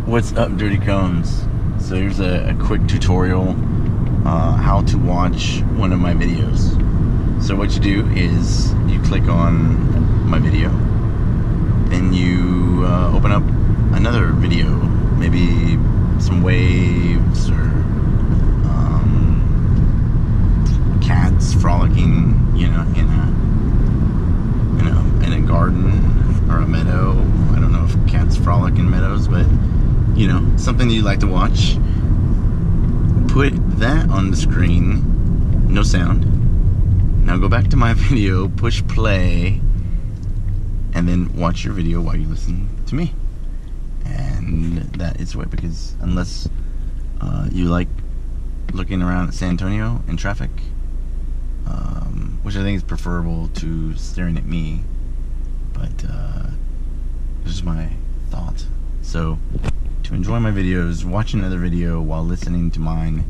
What's up, Dirty Cones? So here's a quick tutorial how to watch one of my videos. So what you do is you click on my video, then you open up another video, maybe some waves or cats frolicking, in a garden or a meadow. I don't know if cats frolic in meadows, but something you like to watch. Put that on the screen, no sound. Now go back to my video, push play, and then watch your video while you listen to me. And that is what, because unless you like looking around at San Antonio in traffic, which I think is preferable to staring at me, but this is my thought. So to enjoy my videos, watch another video while listening to mine,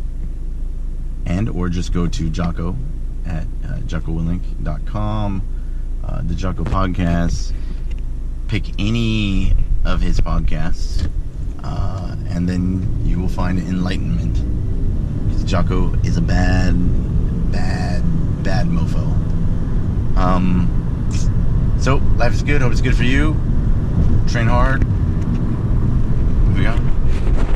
and or just go to Jocko at jockowillink.com, the Jocko podcast. Pick any of his podcasts, and then you will find enlightenment. Because Jocko is a bad mofo. So life is good. Hope it's good for you. Train hard. Moving on.